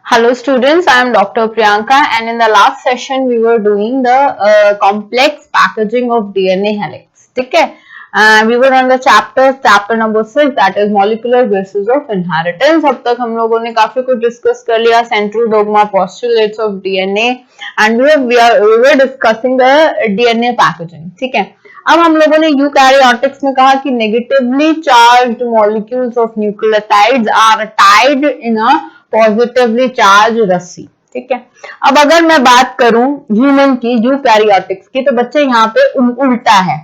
Hello students, I am Dr. Priyanka and in the last session we were doing the complex packaging of DNA helix. ठीक है, we were on the chapter number 6 that is molecular basis of inheritance. अब तक हम लोगों ने काफी कुछ discuss कर लिया, central dogma, postulates of DNA and we were discussing the DNA packaging. ठीक है, अब हम लोगों ने यूकैरियोटिक्स में कहा कि negatively charged molecules of nucleotides are tied in a positively charge रस्सी. ठीक है, अब अगर मैं बात करूं ह्यूमन की यूकैरियोटिक्स की तो बच्चे यहाँ पे उल्टा है.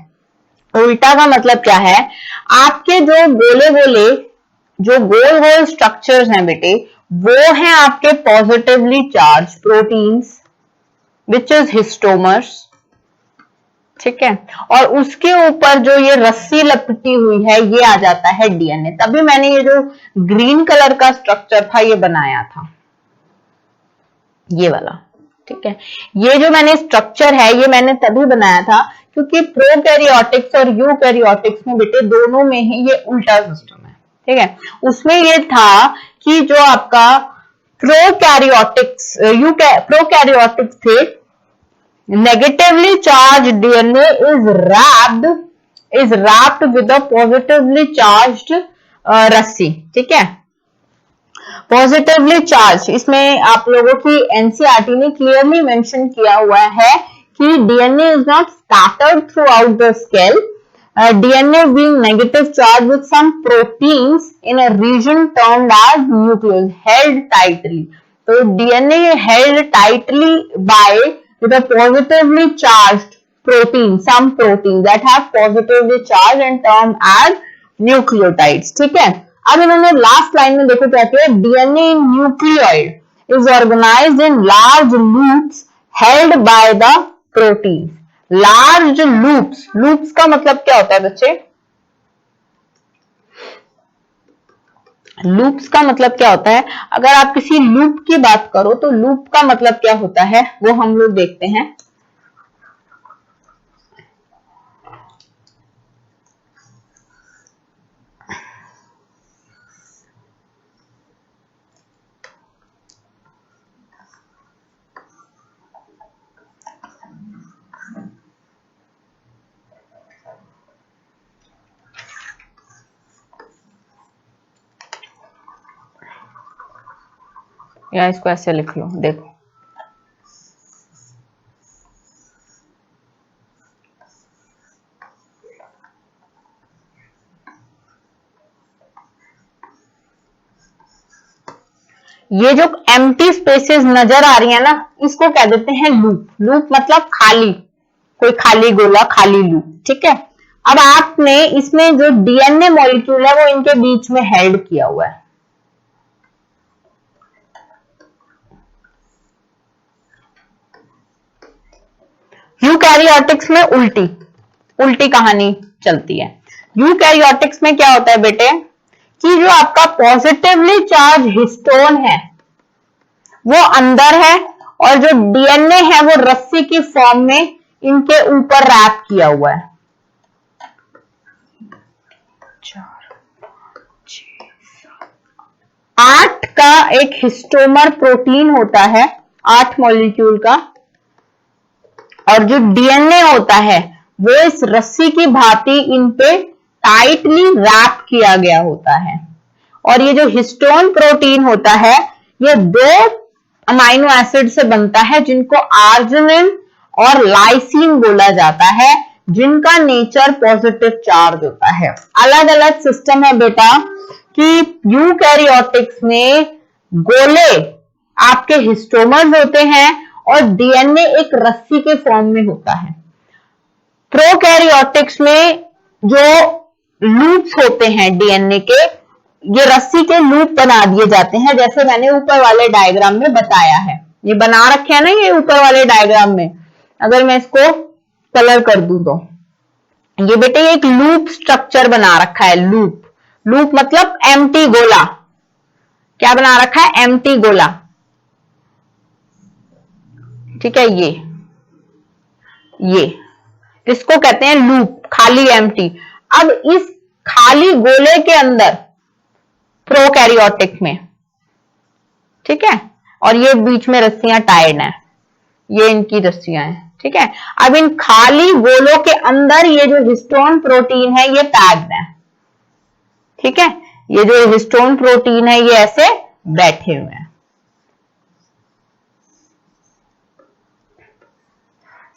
उल्टा का मतलब क्या है, आपके जो गोल गोल स्ट्रक्चर्स हैं बेटे वो हैं आपके positively charge proteins which is histones. ठीक है, और उसके ऊपर जो ये रस्सी लपटी हुई है ये आ जाता है डीएनए. तभी मैंने ये जो ग्रीन कलर का स्ट्रक्चर था ये बनाया था, ये वाला. ठीक है, ये जो मैंने स्ट्रक्चर है ये मैंने तभी बनाया था क्योंकि प्रोकैरियोटिक्स और यूकैरियोटिक्स में बेटे दोनों में ही ये उल्टा सिस्टम है. ठीक है, उसमें ये था कि जो आपका प्रोकैरियोटिक्स थे, negatively charged DNA is wrapped with a positively charged रस्सी. ठीक है, पॉजिटिवली चार्ज, इसमें आप लोगों की एनसीईआरटी ने क्लियरली मेंशन किया हुआ है कि DNA is not scattered throughout the scale, DNA being negative charge with some proteins in a region termed as nucleus held tightly. तो DNA held tightly by with a positively charged protein, some proteins that have positively charged and termed as nucleotides. ठीक है, अब इन्होंने last line में देखो क्या किया, DNA in nucleoid is organized in large loops held by the protein. Large loops का मतलब क्या होता है बच्चे, लूप्स का मतलब क्या होता है, अगर आप किसी लूप की बात करो तो लूप का मतलब क्या होता है वो हम लोग देखते हैं. या इसको ऐसे लिख लो, देखो ये जो एम्प्टी स्पेसेस नजर आ रही है ना इसको कह देते हैं लूप. लूप मतलब खाली, कोई खाली गोला, खाली लूप. ठीक है, अब आपने इसमें जो डीएनए मॉलिक्यूल है वो इनके बीच में हेल्ड किया हुआ है. यूकैरियोटिक्स में उल्टी कहानी चलती है. यूकैरियोटिक्स में क्या होता है बेटे कि जो आपका पॉजिटिवली चार्ज हिस्टोन है वो अंदर है और जो डीएनए है वो रस्सी की फॉर्म में इनके ऊपर रैप किया हुआ है. 8 का एक हिस्टोमर प्रोटीन होता है, 8 मॉलिक्यूल का, और जो डीएनए होता है वो इस रस्सी की भांति इन पे टाइटली रैप किया गया होता है. और ये जो हिस्टोन प्रोटीन होता है ये 2 अमाइनो एसिड से बनता है जिनको आर्जिनिन और लाइसिन बोला जाता है, जिनका नेचर पॉजिटिव चार्ज होता है. अलग अलग सिस्टम है बेटा कि यूकैरियोटिक्स में गोले आपके हिस्टोमर्स होते हैं और डीएनए एक रस्सी के फॉर्म में होता है. प्रोकैरियोटिक्स में जो लूप्स होते हैं डीएनए के, ये रस्सी के लूप बना दिए जाते हैं जैसे मैंने ऊपर वाले डायग्राम में बताया है. ये बना रखे हैं ना ये ऊपर वाले डायग्राम में, अगर मैं इसको कलर कर दूं तो ये बेटे एक लूप स्ट्रक्चर बना रखा है. लूप मतलब एम्प्टी गोला. क्या बना रखा है, एम्प्टी गोला. ठीक है, ये इसको कहते हैं लूप, खाली एम्प्टी. अब इस खाली गोले के अंदर प्रोकैरियोटिक में, ठीक है, और ये बीच में रस्सियां टाइड हैं, ये इनकी रस्सियां हैं, ठीक है। अब इन खाली गोलों के अंदर ये जो हिस्टोन प्रोटीन है ये पैक्ड है, ठीक है। ये जो हिस्टोन प्रोटीन है ये ऐसे बैठे हुए हैं,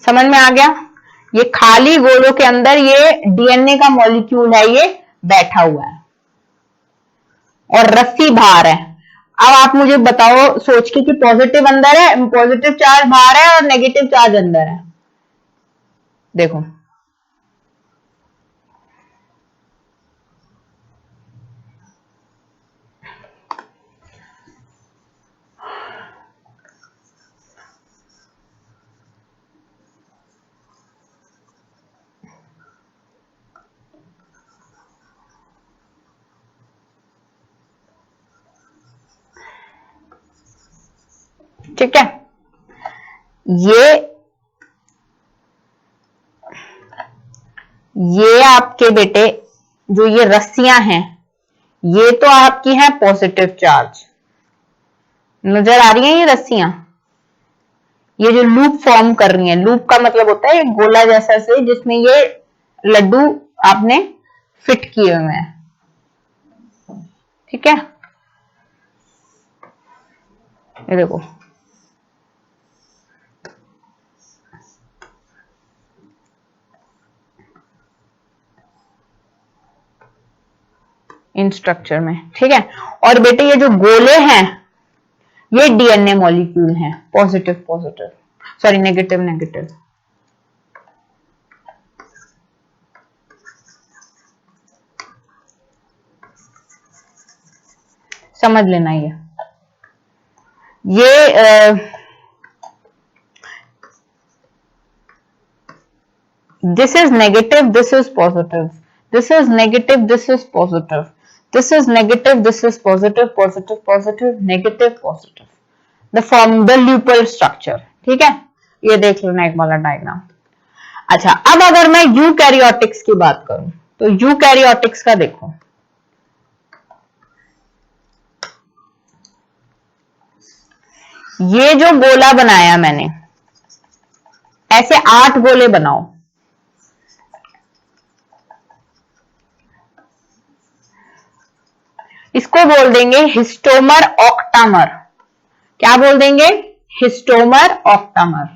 समझ में आ गया। ये खाली गोलों के अंदर ये डीएनए का मॉलिक्यूल है, ये बैठा हुआ है और रस्सी बाहर है। अब आप मुझे बताओ सोच के कि पॉजिटिव अंदर है, पॉजिटिव चार्ज बाहर है और नेगेटिव चार्ज अंदर है। देखो ठीक है, ये आपके बेटे जो ये रस्सियां हैं ये तो आपकी हैं पॉजिटिव चार्ज, नजर आ रही हैं ये रस्सियां, ये जो लूप फॉर्म कर रही हैं, लूप का मतलब होता है एक गोला जैसा से जिसमें ये लड्डू आपने फिट किए हुए हैं, ठीक है। ये देखो इन स्ट्रक्चर में, ठीक है। और बेटे ये जो गोले हैं ये डीएनए मॉलिक्यूल हैं, positive positive, sorry negative negative. समझ लेना ये this is negative, this is positive, this is negative, this is positive, this is negative, this is positive, positive positive, negative positive, the form the loopal structure, ठीक है। ये देख लेना एक वाला डायग्राम। अच्छा अब अगर मैं यूकैरियोटिक्स की बात करूं तो यूकैरियोटिक्स का देखो, ये जो गोला बनाया मैंने ऐसे 8 गोले बनाओ, इसको बोल देंगे हिस्टोमर ऑक्टामर। क्या बोल देंगे? हिस्टोमर ऑक्टामर।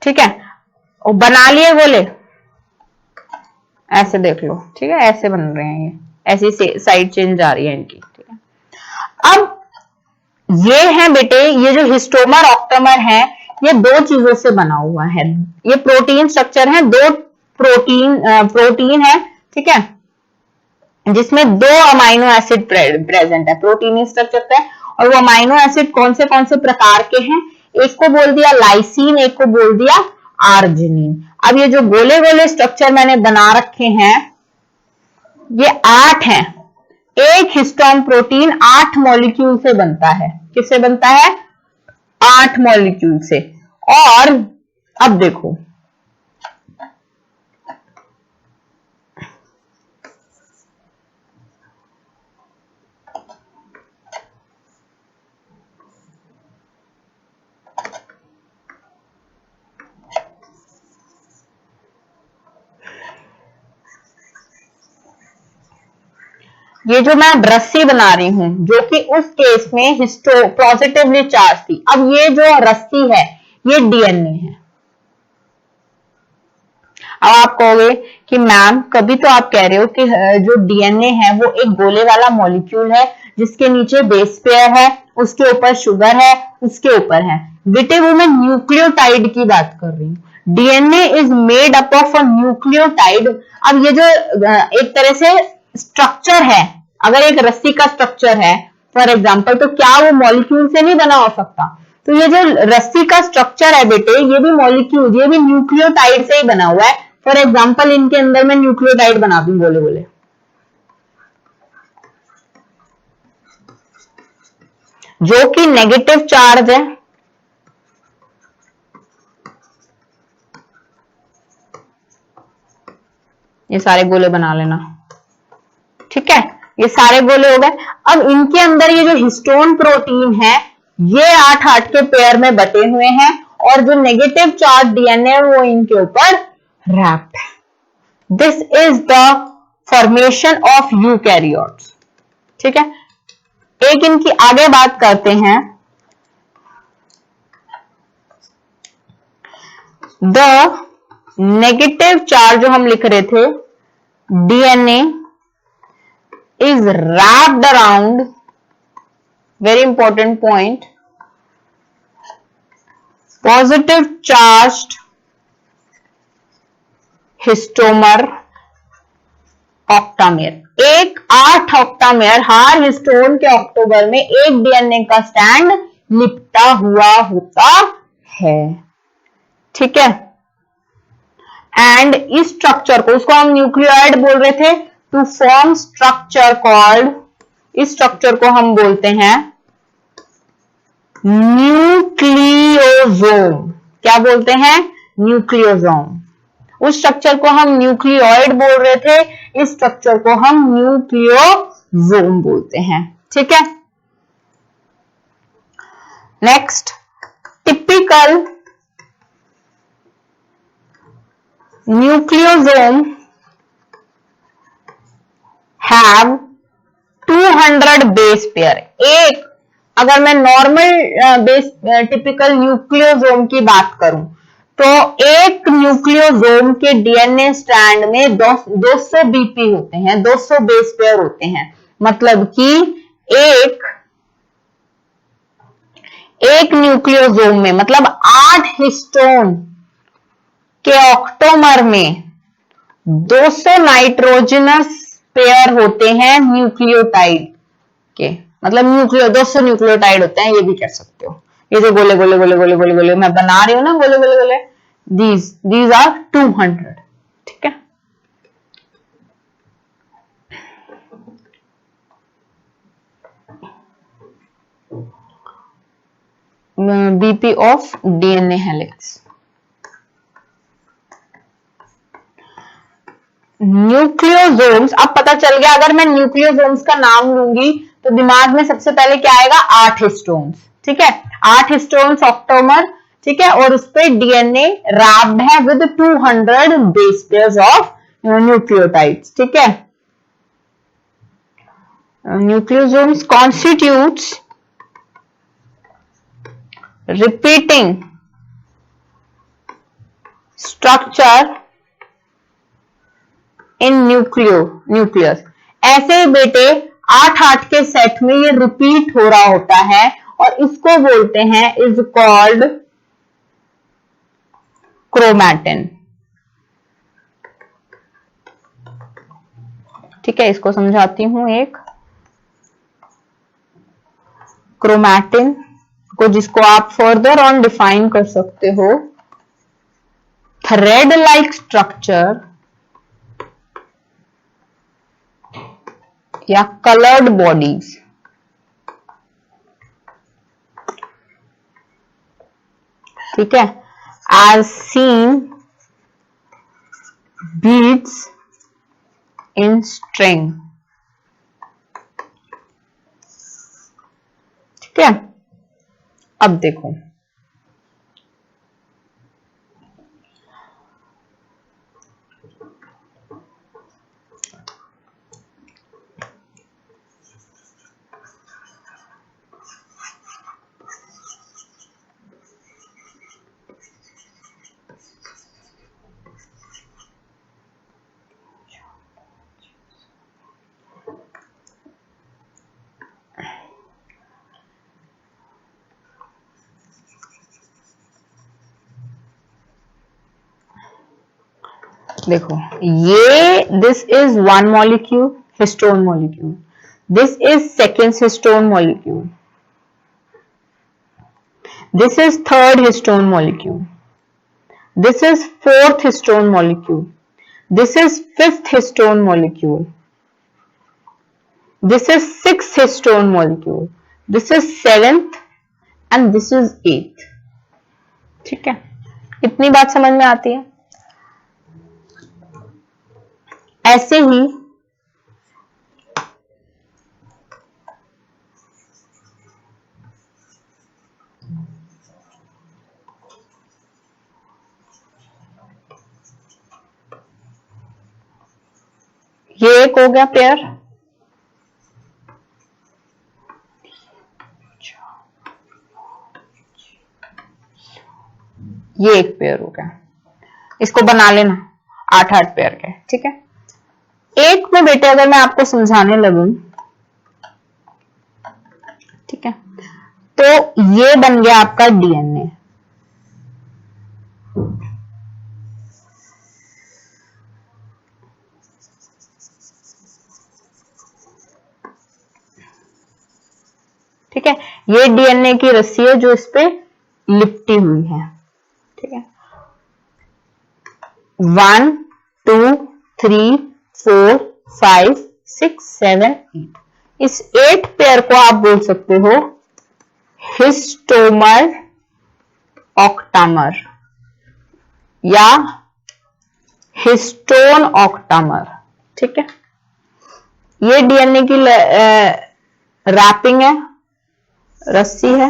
ठीक है, और बना लिए गोले, ऐसे देख लो, ठीक है, ऐसे बन रहे हैं ये, ऐसी साइड चेंज आ रही है इनकी, ठीक है। अब ये है बेटे, ये जो हिस्टोमर ऑक्टामर है ये 2 चीजों से बना हुआ है, ये प्रोटीन स्ट्रक्चर है, 2 प्रोटीन है, ठीक है, जिसमें 2 अमाइनो एसिड प्रेजेंट है, प्रोटीन स्ट्रक्चर है। और वो अमाइनो एसिड कौन से प्रकार के हैं? एक को बोल दिया लाइसिन, एक को बोल दिया आर्जिनिन। अब ये जो गोले गोले स्ट्रक्चर मैंने बना रखे हैं ये 8 हैं। एक हिस्टोन प्रोटीन 8 मॉलिक्यूल से बनता है। किससे बनता है? 8 मॉलिक्यूल से। और अब देखो, ये जो मैं रस्सी बना रही हूं जो कि उस केस में पॉजिटिवली चार्ज थी, अब ये जो रस्सी है ये डीएनए है। अब आप कहोगे कि मैम कभी तो आप कह रहे हो कि जो डीएनए है वो एक गोले वाला मॉलिक्यूल है जिसके नीचे बेस पेयर है, उसके ऊपर शुगर है, उसके ऊपर है। बेटे वो मैं न्यूक्लियोटाइड की बात कर रही हूँ। DNA is made up of a nucleotide. अब ये जो एक तरह से स्ट्रक्चर है, अगर एक रस्सी का स्ट्रक्चर है फॉर एग्जाम्पल, तो क्या वो मॉलिक्यूल से नहीं बना हो सकता? तो ये जो रस्सी का स्ट्रक्चर है बेटे, ये भी मॉलिक्यूल, ये भी न्यूक्लियोटाइड से ही बना हुआ है। फॉर एग्जाम्पल इनके अंदर मैं न्यूक्लियोटाइड बना दूं गोले गोले, जो कि नेगेटिव चार्ज है, ये सारे गोले बना लेना, ठीक है, ये सारे गोले हो गए। अब इनके अंदर ये जो हिस्टोन प्रोटीन है ये 8 के पेयर में बटे हुए हैं और जो नेगेटिव चार्ज डीएनए वो इनके ऊपर रैप्ड है। This is the formation of eukaryotes, ठीक है। एक इनकी आगे बात करते हैं, द नेगेटिव चार्ज जो हम लिख रहे थे DNA is wrapped around, very important point, positive charged histomer octamer। एक 8 ऑक्टामेयर हर हिस्टोन के ऑक्टोबर में एक डीएनए का स्टैंड लिपटा हुआ होता है, ठीक है। एंड इस स्ट्रक्चर को, उसको हम न्यूक्लियोइड बोल रहे थे, टू फॉर्म स्ट्रक्चर कॉल्ड, इस स्ट्रक्चर को हम बोलते हैं न्यूक्लियोसोम। क्या बोलते हैं? न्यूक्लियोसोम। उस स्ट्रक्चर को हम न्यूक्लियोइड बोल रहे थे, इस स्ट्रक्चर को हम न्यूक्लियोसोम बोलते हैं, ठीक है। Next, typical nucleosome have 200 base pair. एक, अगर मैं नॉर्मल बेस टिपिकल न्यूक्लियोसोम की बात करूं तो एक न्यूक्लियोसोम के डीएनए स्ट्रैंड में 200 बीपी होते हैं, 200 बेस पेयर होते हैं। मतलब कि एक न्यूक्लियोसोम में, मतलब 8 हिस्टोन के ऑक्टोमर में 200 नाइट्रोजनस पेयर होते हैं न्यूक्लियोटाइड के, मतलब 200 न्यूक्लियोटाइड होते हैं, ये भी कह सकते हो। ये जो गोले गोले गोले गोले गोले गोले मैं बना रही हूं ना, गोले गोले गोले, दीज आर 200, ठीक है। BP of DNA helix. Nucleosomes, अब पता चल गया, अगर मैं न्यूक्लियोसोम्स का नाम लूंगी तो दिमाग में सबसे पहले क्या आएगा? 8 हिस्टोन्स, ठीक है। 8 हिस्टोन्स ऑक्टोमर, ठीक है, और उस पर डीएनए रैप्ड है with 200 base pairs of nucleotides, ठीक है। Nucleosomes constitutes repeating structure in nucleus. ऐसे ही बेटे 8 के सेट में ये रिपीट हो रहा होता है और इसको बोलते हैं, इज कॉल्ड क्रोमैटिन, ठीक है। इसको समझाती हूं। एक क्रोमैटिन को, जिसको आप फर्दर ऑन डिफाइन कर सकते हो, थ्रेड लाइक स्ट्रक्चर या कलर्ड बॉडीज, ठीक है, as seen beads in string, ठीक है। अब देखो, देखो, ये this is 1 molecule, histone molecule, this is second histone molecule, this is third histone molecule, this is fourth histone molecule, this is fifth histone molecule, this is sixth histone molecule, this is seventh and this is eighth, ठीक है। इतनी बात समझ में आती है। ऐसे ही ये एक हो गया पेयर, ये एक पेयर हो गया, इसको बना लेना 8-8 पेयर के, ठीक है। एक में बेटे अगर मैं आपको समझाने लगूं, ठीक है, तो ये बन गया आपका डीएनए, ठीक है। ये डीएनए की रस्सी है जो इस पे लिपटी हुई है, ठीक है। 1 2 3 4 5 6 7 8, इस 8 पेयर को आप बोल सकते हो हिस्टोमर ऑक्टामर या हिस्टोन ऑक्टामर, ठीक है। ये डीएनए की रैपिंग है, रस्सी है।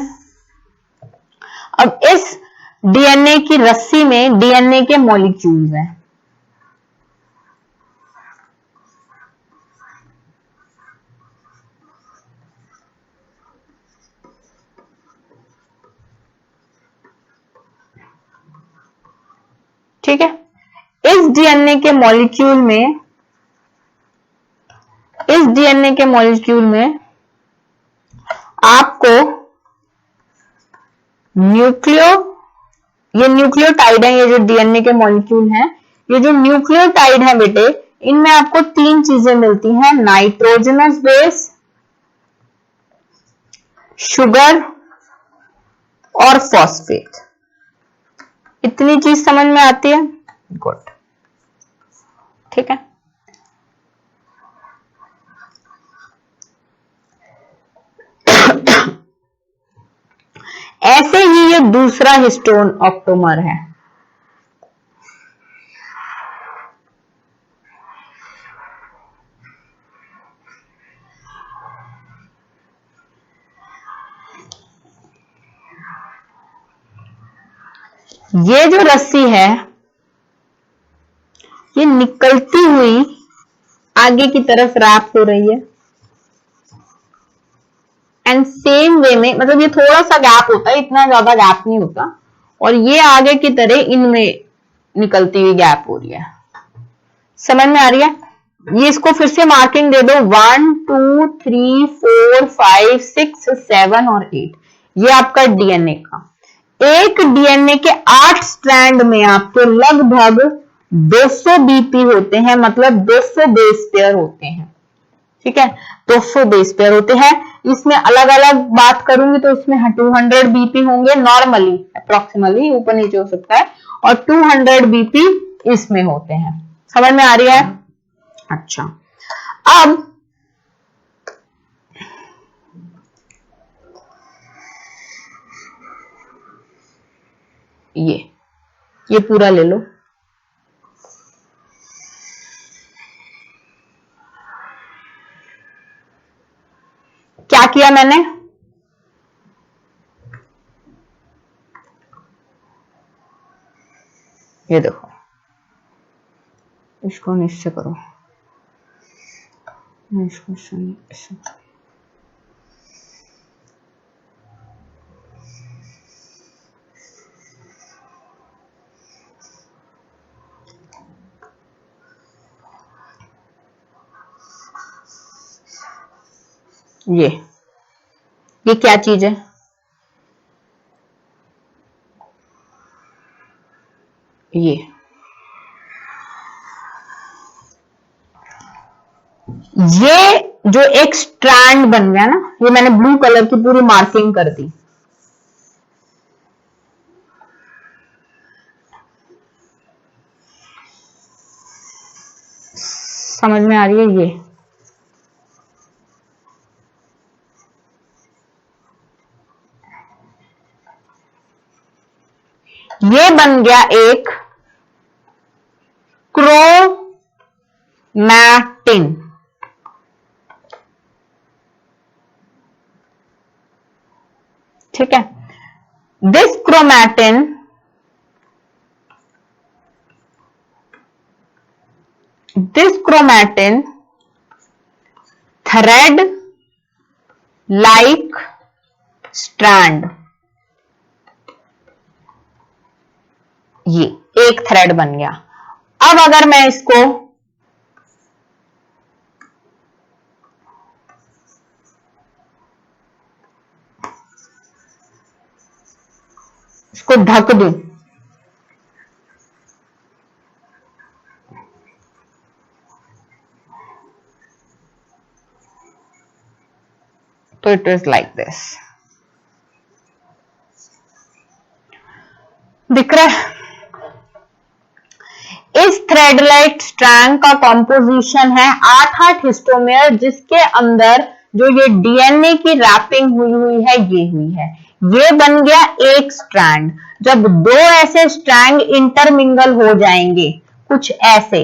अब इस डीएनए की रस्सी में डीएनए के मॉलिक्यूल्स हैं, ठीक है। इस डीएनए के मॉलिक्यूल में आपको ये न्यूक्लियोटाइड है, ये जो डीएनए के मॉलिक्यूल हैं, ये जो न्यूक्लियोटाइड है बेटे, इनमें आपको 3 चीजें मिलती हैं, नाइट्रोजनस बेस, शुगर और फॉस्फेट। इतनी चीज समझ में आती है? गुड, ठीक है। ऐसे ही ये दूसरा हिस्टोन ऑक्टोमर है, ये जो रस्सी है ये निकलती हुई आगे की तरफ रैप हो रही है, एंड सेम वे में, मतलब ये थोड़ा सा गैप होता है, इतना ज्यादा गैप नहीं होता, और ये आगे की तरह इनमें निकलती हुई गैप हो रही है। समझ में आ रही है? ये इसको फिर से मार्किंग दे दो, 1 2 3 4 5 6 7 और 8, ये आपका डीएनए का। एक डीएनए के 8 स्ट्रैंड में आपको लगभग 200 बीपी होते हैं, मतलब 200 बेस पेयर होते हैं, ठीक है। 200 बेस पेयर होते हैं। इसमें अलग अलग बात करूंगी तो इसमें 200 बीपी होंगे नॉर्मली, अप्रोक्सीमेटली ऊपर नीचे हो सकता है, और 200 बीपी इसमें होते हैं। समझ में आ रही है? अच्छा, अब ये पूरा ले लो, क्या किया मैंने, ये देखो, इसको निश्चय करो, इसको ये क्या चीज है? ये जो एक स्ट्रैंड बन गया ना, ये मैंने ब्लू कलर की पूरी मार्किंग कर दी, समझ में आ रही है? ये बन गया एक क्रोमैटिन। ठीक है, this chromatin thread like strand, ये एक थ्रेड बन गया। अब अगर मैं इसको ढक दूं, तो इट इज लाइक दिस। दिख रहा है? इस थ्रेड लाइक स्ट्रैंड का कॉम्पोजिशन है 8 हिस्टोमेयर, जिसके अंदर जो ये डीएनए की रैपिंग हुई है ये हुई है। ये बन गया एक स्ट्रैंड। जब दो ऐसे स्ट्रैंड इंटरमिंगल हो जाएंगे कुछ ऐसे,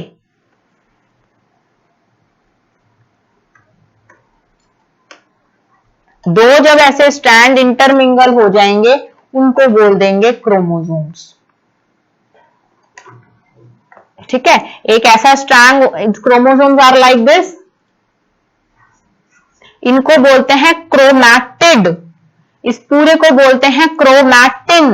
दो जब ऐसे स्ट्रैंड इंटरमिंगल हो जाएंगे उनको बोल देंगे क्रोमोसोम्स। ठीक है, एक ऐसा strand, chromosomes are like this, इनको बोलते हैं क्रोमैटिड, इस पूरे को बोलते हैं क्रोमैटिन।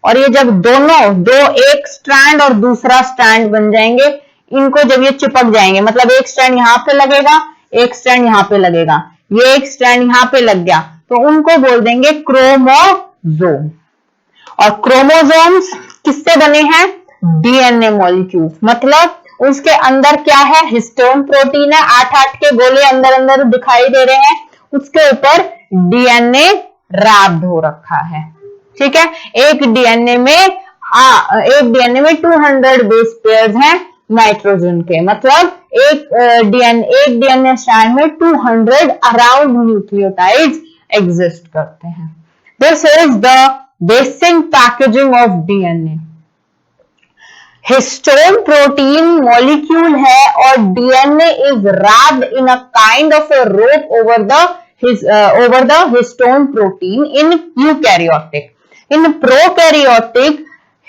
और ये जब दोनों, दो एक स्ट्रैंड और दूसरा स्ट्रैंड बन जाएंगे, इनको जब ये चिपक जाएंगे, मतलब एक स्ट्रैंड यहां पे लगेगा, एक स्ट्रैंड यहां पे लगेगा, ये एक स्ट्रैंड यहां पे लग गया, तो उनको बोल देंगे क्रोमोसोम। और क्रोमोसोम्स किससे बने हैं? DNA molecules. मतलब उसके अंदर क्या है? हिस्टोन प्रोटीन है, 8 के गोले अंदर अंदर दिखाई दे रहे हैं, उसके ऊपर डीएनए रैप्ड हो रखा है। ठीक है, एक डीएनए में 200 बेस पेयर्स हैं नाइट्रोजन के, मतलब एक डीएनए स्ट्रैंड में 200 अराउंड न्यूक्लियोटाइड्स एग्जिस्ट करते हैं। This is the basic packaging of DNA. Histone protein molecule है और DNA is wrapped in a kind of a rope over the histone protein in eukaryotic. In prokaryotic,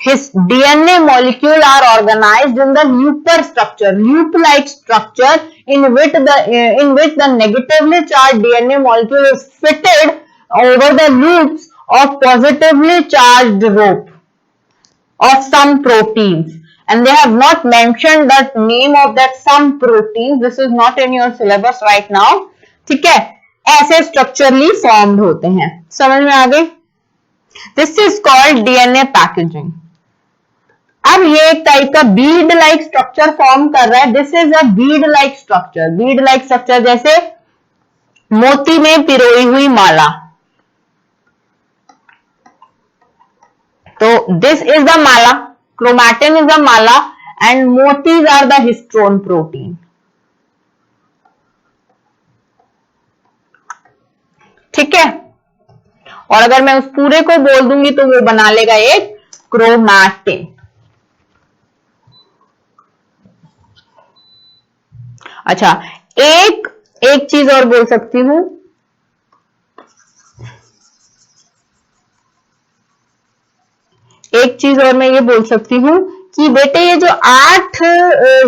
his DNA molecule are organized in the loopper structure, loop-like structure, in which the negatively charged DNA molecule is fitted over the loops of positively charged rope of some proteins. And they have not mentioned the name of that some protein. This is not in your syllabus right now. ठीक है, ऐसे structurally formed होते हैं। समझ में आ गई? This is called DNA packaging. अब ये एक टाइप का बीड लाइक स्ट्रक्चर फॉर्म कर रहा है। This is a bead like structure. Bead like structure जैसे मोती में पिरोई हुई माला। तो this is the mala, chromatin is the mala and मोतीज आर द हिस्टोन प्रोटीन। ठीक है, और अगर मैं उस पूरे को बोल दूंगी तो वो बना लेगा एक क्रोमैटिन। अच्छा, एक चीज और बोल सकती हूं, एक चीज और मैं ये बोल सकती हूं कि बेटे ये जो 8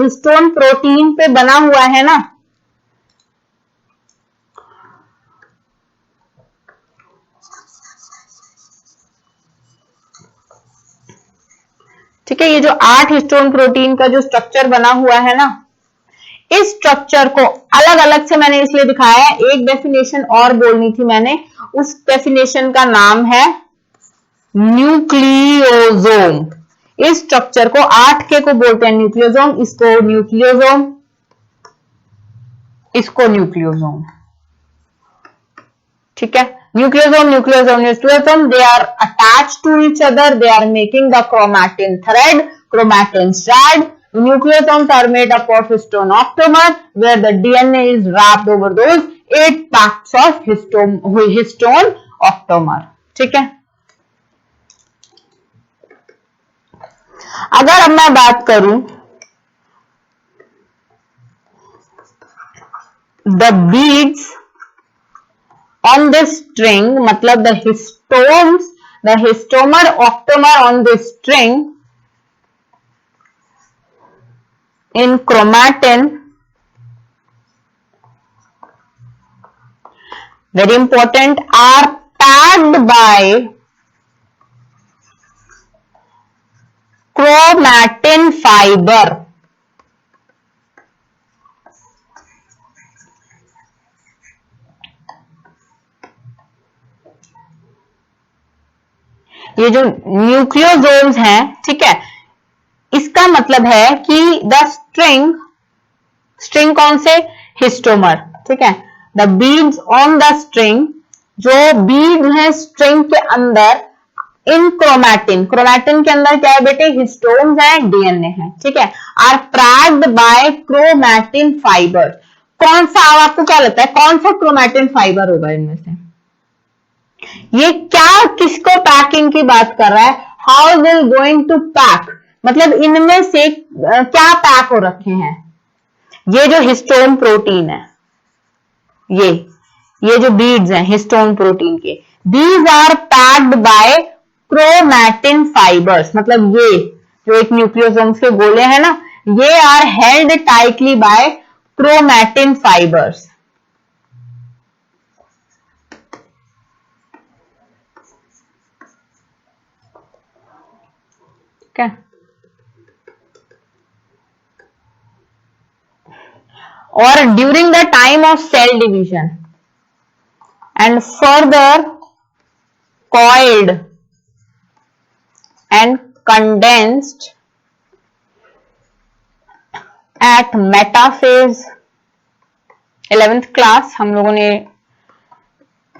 हिस्टोन प्रोटीन पे बना हुआ है ना, ठीक है, ये जो 8 हिस्टोन प्रोटीन का जो स्ट्रक्चर बना हुआ है ना, इस स्ट्रक्चर को अलग अलग से मैंने इसलिए दिखाया है। एक डेफिनेशन और बोलनी थी मैंने, उस डेफिनेशन का नाम है न्यूक्लियोसोम। इस स्ट्रक्चर को 8K को बोलते हैं न्यूक्लियोसोम, इसको न्यूक्लियोसोम, इसको न्यूक्लियोसोम। ठीक है, nucleosome, they are attached to each other, they are making the chromatin thread, chromatin strand. Nucleosomes are made up of histone octamer, where the DNA is wrapped over those 8 packs of histone octamer. ठीक है, अगर अब मैं बात करूं the beads on this string, मतलब the histomer octamer on this string in chromatin, very important, are packed by chromatin fiber. ये जो न्यूक्लियोसोम्स हैं, ठीक है, इसका मतलब है कि द स्ट्रिंग कौन से, हिस्टोमर, ठीक है, the beads on the string, जो बीड्स हैं स्ट्रिंग के अंदर, इन क्रोमैटिन के अंदर क्या है बेटे, हिस्टोन्स हैं, डीएनए है, ठीक है, are packed by chromatin fibre. कौन सा, आपको क्या लगता है कौन सा क्रोमैटिन फाइबर होगा इनमें से? ये क्या, किसको पैकिंग की बात कर रहा है, how will going to pack, मतलब इनमें से क्या पैक हो रखे हैं, ये जो हिस्टोन प्रोटीन है, ये जो बीड्स हैं हिस्टोन प्रोटीन के, these are packed by chromatin fibres, मतलब ये जो एक न्यूक्लियोसोम्स के गोले हैं ना, ये are held tightly by chromatin fibres. Okay. Or during the time of cell division and further coiled and condensed at metaphase, 11th class हम लोगों ने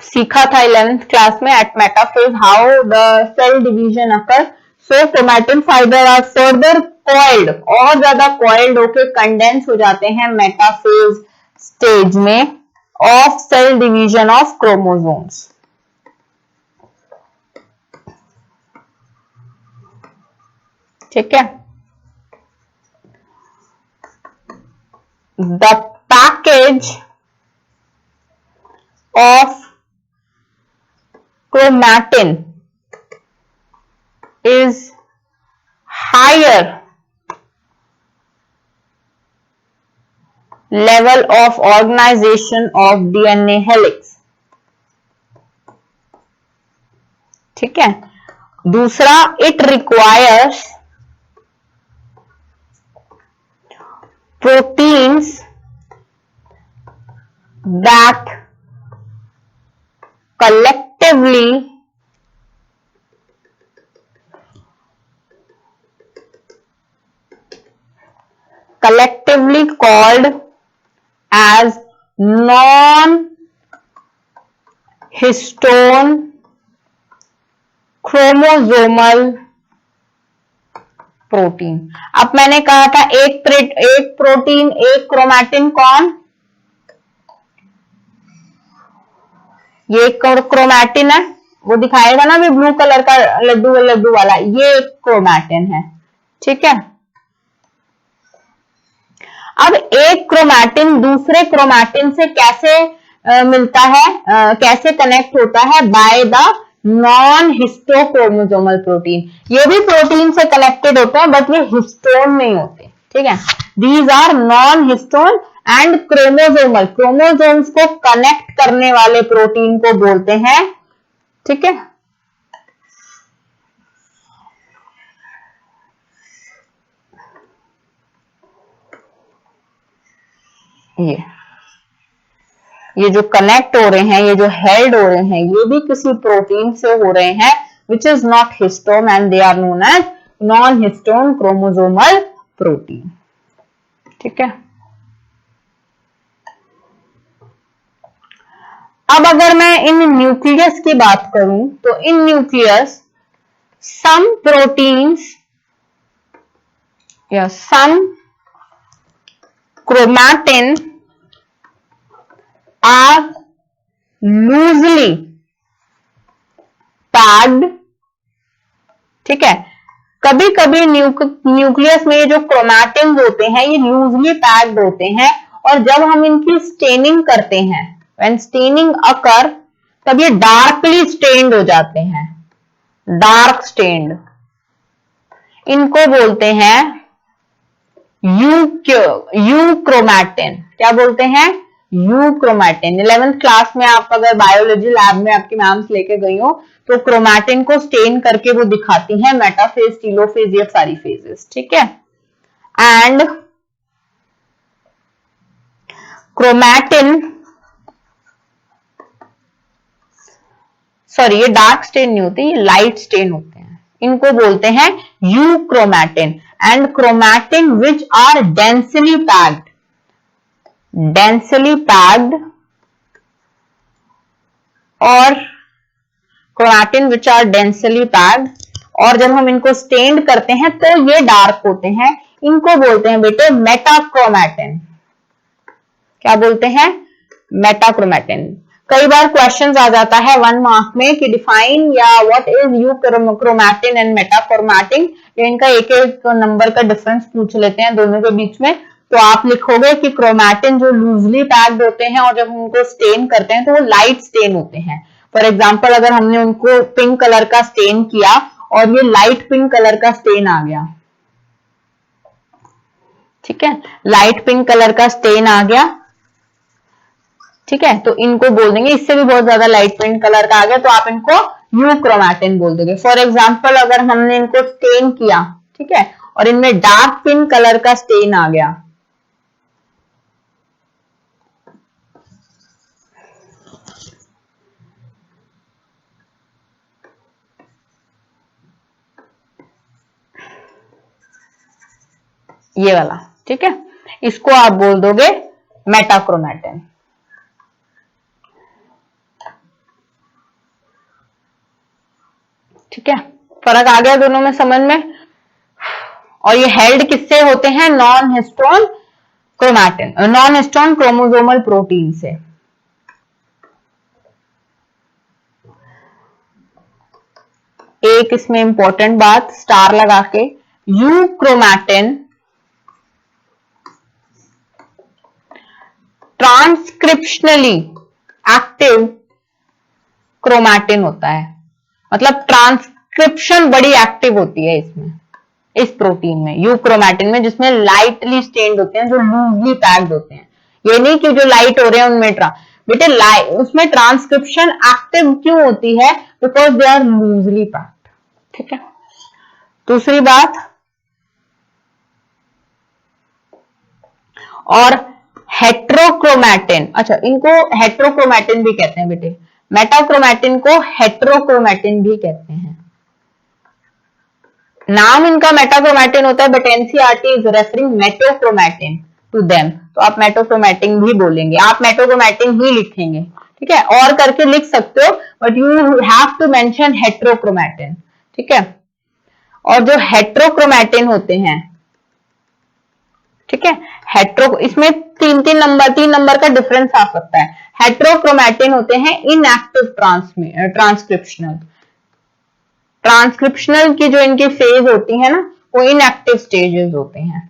सीखा था 11th क्लास में, at metaphase how the cell division occurs. So chromatin fiber are further coiled, और ज्यादा coiled होके condense हो जाते हैं मेटाफेज स्टेज में of cell division of chromosomes. ठीक है, the package of chromatin is higher level of organization of DNA helix। ठीक है, दूसरा, it requires proteins that collectively called as non-histone chromosomal protein. अब मैंने कहा था एक प्रोटीन एक क्रोमैटिन, कौन, ये क्रोमैटिन है, वो दिखाएगा ना भी ब्लू कलर का लड्डू वाला, ये क्रोमैटिन है, ठीक है। अब एक क्रोमैटिन दूसरे क्रोमैटिन से कैसे मिलता है, कैसे कनेक्ट होता है, बाय द नॉन हिस्टोक्रोमोसोमल प्रोटीन। ये भी प्रोटीन से कनेक्टेड होते हैं बट ये हिस्टोन नहीं होते, ठीक है। These are non histone and chromosomal, chromosomes को कनेक्ट करने वाले प्रोटीन को बोलते हैं, ठीक है। ये जो कनेक्ट हो रहे हैं, ये जो हेल्ड हो रहे हैं, ये भी किसी प्रोटीन से हो रहे हैं which is not histone and they are known as non histone chromosomal protein, ठीक है। अब अगर मैं इन न्यूक्लियस की बात करूं तो इन न्यूक्लियस सम प्रोटीन्स या सम chromatin are loosely packed, ठीक है। कभी कभी न्यूक्लियस में ये जो क्रोमैटिन होते हैं ये लूजली पैक्ड होते हैं और जब हम इनकी स्टेनिंग करते हैं, व्हेन स्टेनिंग अकर, तब ये डार्कली स्टेन्ड हो जाते हैं, डार्क स्टेन्ड। इनको बोलते हैं यूक्रोमैटिन। क्या बोलते हैं? यूक्रोमैटिन। 11th क्लास में आप अगर बायोलॉजी लैब में आपकी मैम्स लेके गई हो तो क्रोमैटिन को स्टेन करके वो दिखाती हैं, मेटाफेज, टीलोफेज, ये सारी फेजेस, ठीक है। एंड क्रोमैटिन, सॉरी ये डार्क स्टेन नहीं होते, ये लाइट स्टेन होते हैं, इनको बोलते हैं euchromatin. And chromatin which are densely packed, densely packed, और chromatin which are densely packed, और जब हम इनको स्टेन्ड करते हैं तो ये डार्क होते हैं, इनको बोलते हैं बेटे मेटाक्रोमैटिन। क्या बोलते हैं? मेटाक्रोमैटिन। कई बार क्वेश्चंस आ जाता है 1 मार्क में कि डिफाइन या व्हाट इज यूक्रोमैटिन एंड मेटाक्रोमैटिन, या इनका एक एक नंबर का डिफरेंस पूछ लेते हैं दोनों के बीच में। तो आप लिखोगे कि क्रोमैटिन जो लूजली पैक्ड होते हैं और जब हम उनको स्टेन करते हैं तो वो लाइट स्टेन होते हैं। फॉर एग्जाम्पल अगर हमने उनको पिंक कलर का स्टेन किया और ये लाइट पिंक कलर का स्टेन आ गया, ठीक है, लाइट पिंक कलर का स्टेन आ गया, ठीक है, तो इनको बोल देंगे, इससे भी बहुत ज्यादा लाइट पिंक कलर का आ गया तो आप इनको यूक्रोमैटिन बोल दोगे। फॉर एग्जाम्पल अगर हमने इनको स्टेन किया, ठीक है, और इनमें डार्क पिंक कलर का स्टेन आ गया, ये वाला, ठीक है, इसको आप बोल दोगे मेटाक्रोमैटिन। ठीक है, फर्क आ गया दोनों में समझ में। और ये हेल्ड किससे होते हैं? Non histone chromatin, non histone chromosomal protein से। एक इसमें इंपॉर्टेंट बात स्टार लगा के, यूक्रोमैटिन ट्रांसक्रिप्शनली एक्टिव क्रोमैटिन होता है, मतलब ट्रांसक्रिप्शन बड़ी एक्टिव होती है इसमें, इस प्रोटीन में, यूक्रोमैटिन में, जिसमें लाइटली स्टेन्ड होते हैं, जो लूजली पैक्ड होते हैं। ये नहीं कि जो लाइट हो रहे हैं उनमें बेटे उसमें ट्रांसक्रिप्शन एक्टिव क्यों होती है? Because they are loosely packed, ठीक है। दूसरी बात, और हेट्रोक्रोमैटिन, अच्छा इनको हेट्रोक्रोमैटिन भी कहते हैं बेटे, मेटाक्रोमैटिन को हेट्रोक्रोमैटिन भी कहते हैं। नाम इनका मेटाक्रोमैटिन होता है but NCERT is referring metachromatin to them, तो आप मेटोक्रोमैटिन भी बोलेंगे, आप मेटोक्रोमैटिन ही लिखेंगे, ठीक है, और करके लिख सकते हो but you have to mention heterochromatin, ठीक है। और जो हेट्रोक्रोमैटिन होते हैं, ठीक है, इसमें तीन नंबर का डिफरेंस आ सकता है। हेट्रोक्रोमैटिन होते हैं इनएक्टिव ट्रांसक्रिप्शनल की जो इनकी फेज होती है ना, वो इनएक्टिव स्टेजेस होते हैं।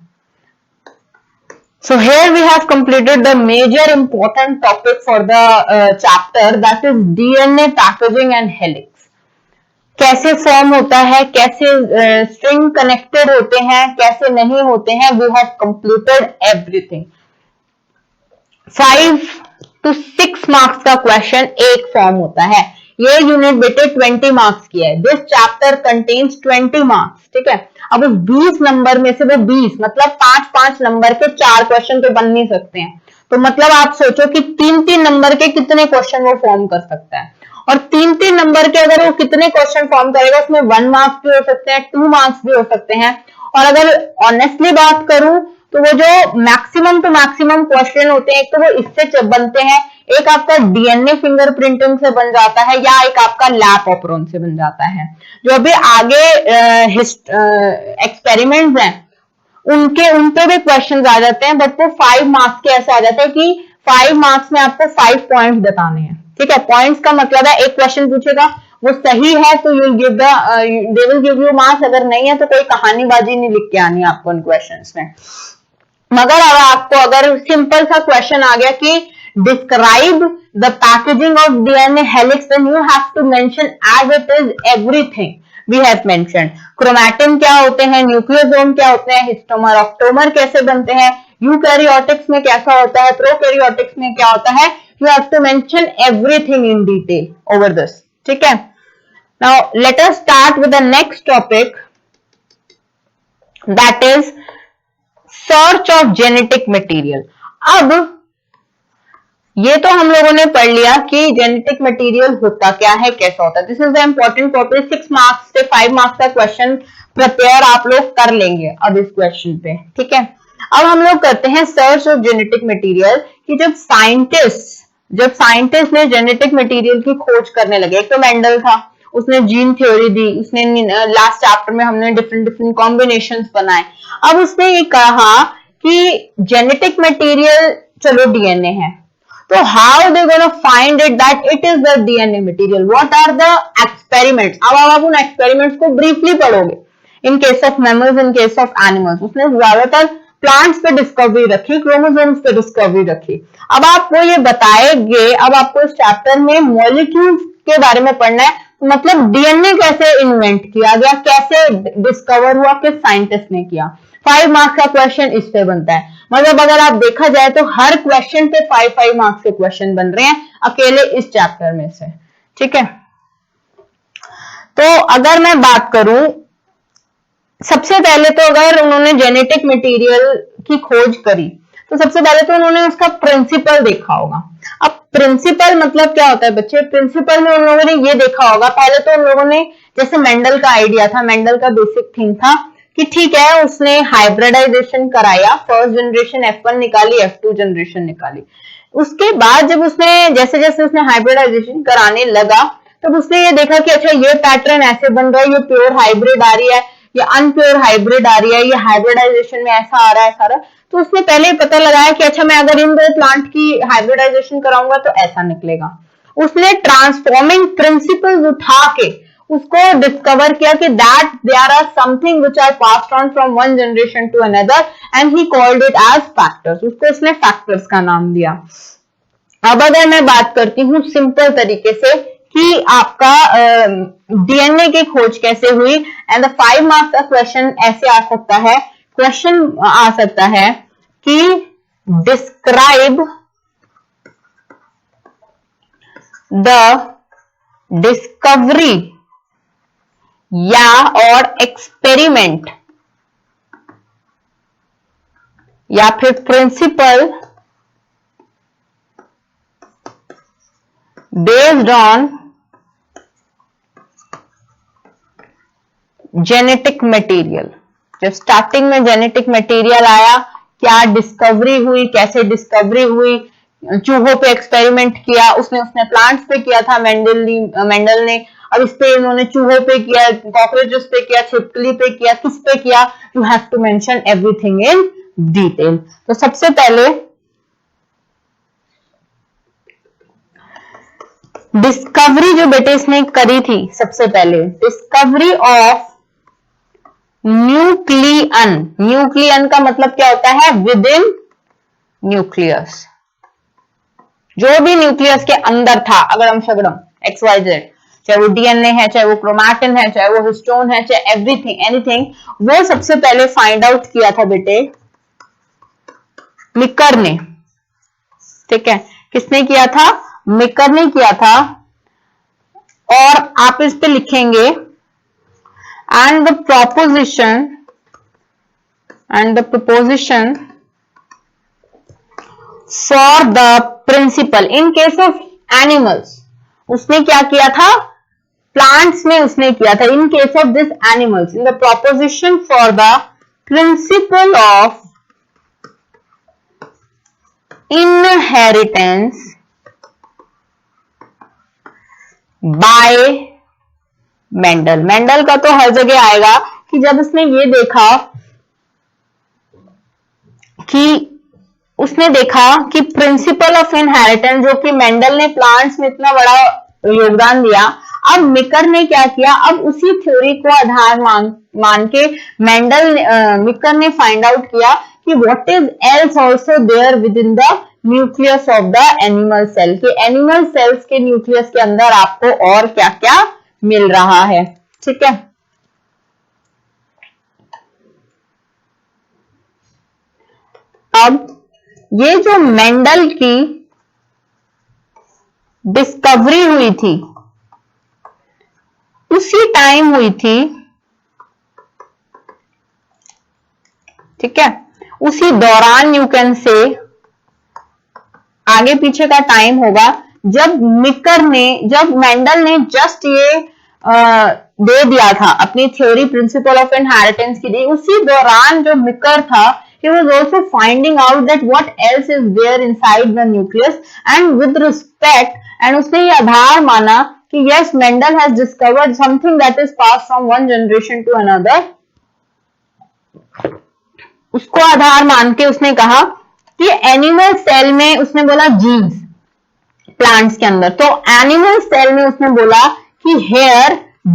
So here we have completed the major important topic for the chapter, that is DNA packaging and helix. कैसे फॉर्म होता है, कैसे स्ट्रिंग कनेक्टेड होते हैं, कैसे नहीं होते हैं, we have completed everything. 5 to 6 marks का क्वेश्चन एक फॉर्म होता है। ये यूनिट बेटे 20 मार्क्स की है। दिस चैप्टर कंटेन्स 20 मार्क्स, ठीक है। अब उस 20 नंबर में से वो 20 मतलब 5-5 नंबर के 4 क्वेश्चन तो बन नहीं सकते हैं, तो मतलब आप सोचो कि 3-3 नंबर के कितने क्वेश्चन वो फॉर्म कर सकता है। और 3-3 नंबर के अगर वो कितने क्वेश्चन फॉर्म करेगा, उसमें 1 मार्क्स भी हो सकते हैं, 2 मार्क्स भी हो सकते हैं। और अगर ऑनेस्टली बात करूं तो वो जो मैक्सिमम टू मैक्सिमम क्वेश्चन होते हैं, एक तो वो इससे बनते हैं, एक आपका डीएनए फिंगरप्रिंटिंग से बन जाता है, या एक आपका लैप ऑपरॉन से बन जाता है। जो अभी आगे एक्सपेरिमेंट्स हैं उन पे भी क्वेश्चन आ जाते हैं, बट वो 5 मार्क्स के ऐसे आ जाते हैं कि 5 मार्क्स में आपको 5 पॉइंट्स बताने हैं, ठीक है। पॉइंट्स का मतलब है एक क्वेश्चन पूछेगा, वो सही है तो they will give you marks, अगर नहीं है तो कोई कहानीबाजी नहीं लिख के आनी आपको उन क्वेश्चंस में। मगर अब आपको अगर सिंपल सा क्वेश्चन आ गया कि describe the packaging of DNA helix, then you have to mention as it is everything we have mentioned. Chromatin क्या होते हैं, न्यूक्लियोसोम क्या होते हैं, हिस्टोमर ऑक्टोमर कैसे बनते हैं, यूकैरियोटिक्स में कैसा होता है, प्रोकैरियोटिक्स में क्या होता है, you have to mention everything in detail over this. ठीक है, now let us start with the next topic, that is search of genetic material. अब ये तो हम लोगों ने पढ़ लिया कि जेनेटिक मटेरियल होता क्या है, कैसा होता है। This is the important topic, 6 marks से 5 मार्क्स का क्वेश्चन प्रिपेयर आप लोग कर लेंगे अब इस क्वेश्चन पे। ठीक है, अब हम लोग करते हैं सर्च ऑफ जेनेटिक मटेरियल कि जब साइंटिस्ट ने जेनेटिक मटेरियल की खोज करने लगे, एक तो मेंडल था, उसने जीन थ्योरी दी, उसने लास्ट चैप्टर में हमने डिफरेंट कॉम्बिनेशंस बनाए। अब उसने ये कहा कि जेनेटिक मटेरियल चलो डीएनए है, तो how they gonna find it that it is the DNA material, what are the experiments. अब आप उन एक्सपेरिमेंट्स को ब्रीफली पढ़ोगे। In case of mammals, in case of animals, उसने ज्यादातर प्लांट्स पे डिस्कवरी रखी, क्रोमोसोम्स पे डिस्कवरी रखी। अब आपको ये बताएंगे, अब आपको इस चैप्टर में मॉलिक्यूल्स के बारे में पढ़ना है, मतलब डीएनए कैसे इन्वेंट किया गया, कैसे डिस्कवर हुआ, किस साइंटिस्ट ने किया। 5 मार्क्स का क्वेश्चन इस पे बनता है। मतलब अगर आप देखा जाए तो हर क्वेश्चन पे 5 मार्क्स के क्वेश्चन बन रहे हैं अकेले इस चैप्टर में से। ठीक है, तो अगर मैं बात करूं, सबसे पहले तो अगर उन्होंने जेनेटिक मटेरियल की खोज करी तो सबसे पहले तो उन्होंने उसका प्रिंसिपल देखा होगा। अब प्रिंसिपल मतलब क्या होता है बच्चे, प्रिंसिपल में उन लोगों ने ये देखा होगा, पहले तो उन लोगों ने, जैसे मेंडल का आइडिया था, मेंडल का बेसिक थिंग था कि ठीक है, उसने हाइब्रिडाइजेशन कराया, फर्स्ट जनरेशन F1 निकाली, F2 जनरेशन निकाली। उसके बाद जब उसने जैसे जैसे उसने हाइब्रिडाइजेशन कराने लगा, तब उसने ये देखा कि अच्छा ये पैटर्न ऐसे बन रहा है, ये प्योर हाइब्रिड आ रही है, ये अनप्योर हाइब्रिड आ रही है, ये हाइब्रिडाइजेशन में ऐसा आ रहा है सारा। तो उसने पहले ही पता लगाया कि अच्छा मैं अगर इन दो प्लांट की हाइब्रिडाइजेशन कराऊंगा तो ऐसा निकलेगा। उसने ट्रांसफॉर्मिंग प्रिंसिपल्स उठा के उसको डिस्कवर किया कि that there are something which are passed on from one generation to another and he called it as factors. उसको उसने फैक्टर्स का नाम दिया। अब अगर मैं बात करती हूँ सिंपल तरीके से कि आपका डीएनए की खोज कैसे हुई, एंड द 5 मार्क्स का क्वेश्चन ऐसे आ सकता है, क्वेश्चन आ सकता है कि डिस्क्राइब द डिस्कवरी या और एक्सपेरिमेंट या फिर principle based on genetic material. जब स्टार्टिंग में जेनेटिक मटेरियल आया, क्या डिस्कवरी हुई, कैसे डिस्कवरी हुई, चूहों पे एक्सपेरिमेंट किया, उसने प्लांट्स पे किया था मेंडल ने, अब इस पे इन्होंने चूहों पे किया, कॉकरोचेस पे किया, छिपकली पे किया, किस पे किया, you have to mention everything in detail. तो सबसे पहले डिस्कवरी जो बेटे इसने करी थी, सबसे पहले डिस्कवरी ऑफ न्यूक्लियन। न्यूक्लियन का मतलब क्या होता है, विद इन न्यूक्लियस, जो भी न्यूक्लियस के अंदर था, अगड़म शगड़म XYZ, चाहे वो डीएनए है, चाहे वो क्रोमैटिन है, चाहे वो हिस्टोन है, चाहे एवरीथिंग एनीथिंग, वो सबसे पहले फाइंड आउट किया था बेटे मिकर ने। ठीक है, किसने किया था, मिकर ने किया था। और आप इस पे लिखेंगे and the proposition for the principle in case of animals। उसने क्या किया था, प्लांट्स में उसने किया था, in case of this animals, in the proposition for the principle of inheritance by Mendel. Mendel का तो हर जगह आएगा कि जब उसने ये देखा कि प्रिंसिपल ऑफ इनहेरिटेंस, जो कि मेंडल ने प्लांट्स में इतना बड़ा योगदान दिया, अब मिकर ने क्या किया, अब उसी थ्योरी को आधार मान के मिकर ने फाइंड आउट किया कि what is else also there within the nucleus of the animal cell, कि एनिमल सेल्स के न्यूक्लियस के अंदर आपको और क्या क्या मिल रहा है। ठीक है, अब ये जो मेंडल की डिस्कवरी हुई थी उसी टाइम हुई थी, ठीक है, उसी दौरान यू कैन से, आगे पीछे का टाइम होगा जब मेंडल ने जस्ट ये दे दिया था अपनी थ्योरी प्रिंसिपल ऑफ इनहेरिटेंस की दी, उसी दौरान जो मिकर था he was also finding out that what else is there inside the nucleus and with respect, and उसने ये आधार माना कि yes Mendel has discovered something that is passed from one generation to another, उसको आधार मान के उसने कहा कि एनिमल सेल में, उसने बोला जीन्स प्लांट्स के अंदर, तो एनिमल सेल में उसने बोला कि here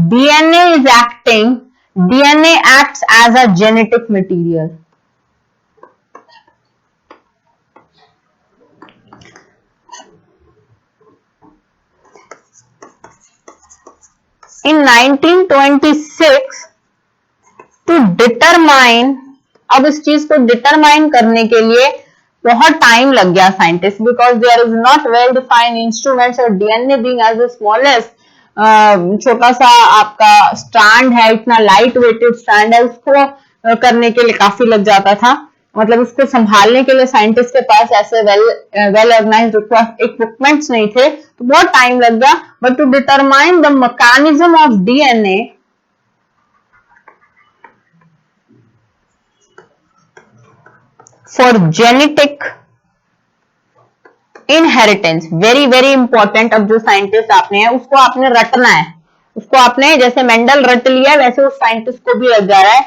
DNA is acting, DNA acts as a genetic material. In 1926 to determine, अब इस चीज को डिटरमाइन करने के लिए बहुत टाइम लग गया scientist, because there is not well defined instruments और DNA being as the smallest, छोटा सा आपका स्ट्रैंड है, इतना लाइट वेटेड स्ट्रैंड है, उसको करने के लिए काफी लग जाता था, मतलब उसको संभालने के लिए साइंटिस्ट के पास ऐसे वेल ऑर्गेनाइज्ड इक्विपमेंट्स नहीं थे, तो बहुत टाइम लग गया। But to determine the mechanism of DNA for genetic inheritance, very very important. अब जो साइंटिस्ट आपने है उसको आपने रटना है, उसको आपने जैसे मेंडल रट लिया वैसे उस साइंटिस्ट को भी रट जा रहा है,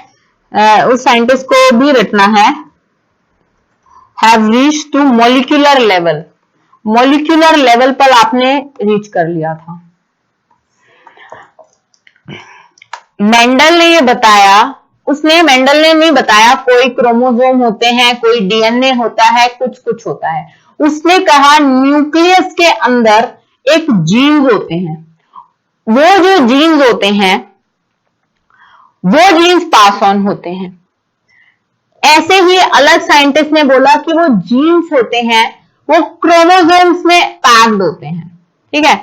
उस साइंटिस्ट को भी रटना है। Have reach to molecular level, molecular level पर आपने रीच कर लिया था। मेंडल ने ये बताया, मेंडल ने नहीं बताया कोई क्रोमोसोम होते हैं, कोई डीएनए होता है, कुछ कुछ होता है, उसने कहा न्यूक्लियस के अंदर एक जीन्स होते हैं, वो जो जीन्स होते हैं वो जीन्स पास ऑन होते हैं। ऐसे ही अलग साइंटिस्ट ने बोला कि वो जीन्स होते हैं वो क्रोमोसोम्स में पैक्ड होते हैं, ठीक है,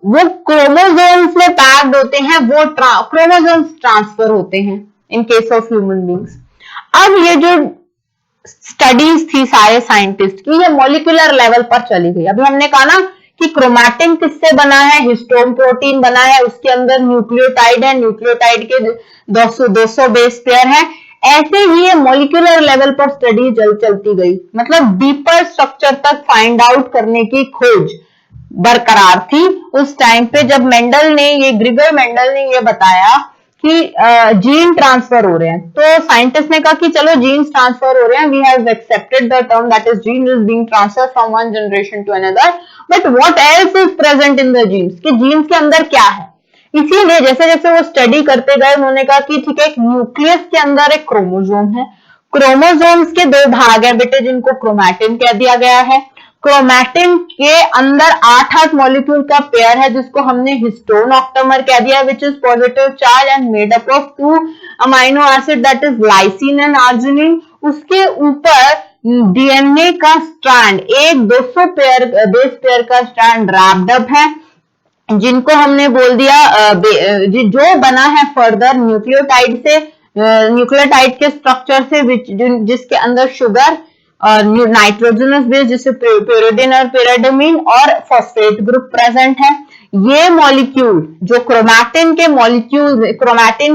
वो क्रोमोसोम्स में पैक्ड होते हैं, वो क्रोमोसोम्स ट्रांसफर होते हैं इन केस ऑफ ह्यूमन बींग्स। अब ये जो स्टडीज थी सारे साइंटिस्ट की, ये मॉलिक्यूलर लेवल पर चली गई। अभी हमने कहा ना कि क्रोमैटिन किससे बना है, हिस्टोन प्रोटीन बना है, उसके अंदर न्यूक्लियोटाइड है, न्यूक्लियोटाइड के 200 बेस पेयर है। ऐसे ही ये मॉलिक्यूलर लेवल पर स्टडी चलती गई, मतलब डीपर स्ट्रक्चर तक फाइंड आउट करने की खोज बरकरार थी उस टाइम पे, जब ग्रिगर मेंडल ने ये बताया कि जीन ट्रांसफर हो रहे हैं। तो साइंटिस्ट ने कहा कि चलो जीन्स ट्रांसफर हो रहे हैं, we have accepted the term that is gene is being transfer from one generation to another, but what else is present in the genes, कि जीन्स के अंदर क्या है। इसीलिए जैसे जैसे वो स्टडी करते गए उन्होंने कहा कि ठीक है, एक न्यूक्लियस के अंदर एक क्रोमोसोम है, क्रोमोसोम्स के 2 भाग है बेटे जिनको क्रोमैटिन कह दिया गया है। क्रोमैटिन के अंदर 8 मॉलिक्यूल का पेयर है जिसको हमने हिस्टोन ऑक्टामर कह दिया, which is positive charge and made up of 2 amino acid that is lysine and arginine. उसके ऊपर डीएनए का स्ट्रैंड, एक 200 बेस पेयर का स्ट्रैंड रैप्ड अप है, जिनको हमने बोल दिया जो बना है फर्दर न्यूक्लियोटाइड से, न्यूक्लियोटाइड के स्ट्रक्चर से, जिसके अंदर शुगर, नाइट्रोजनस बेस जिसे pyridine और pyridamine और फॉस्फेट ग्रुप प्रेजेंट है। ये मॉलिक्यूल जो क्रोमैटिन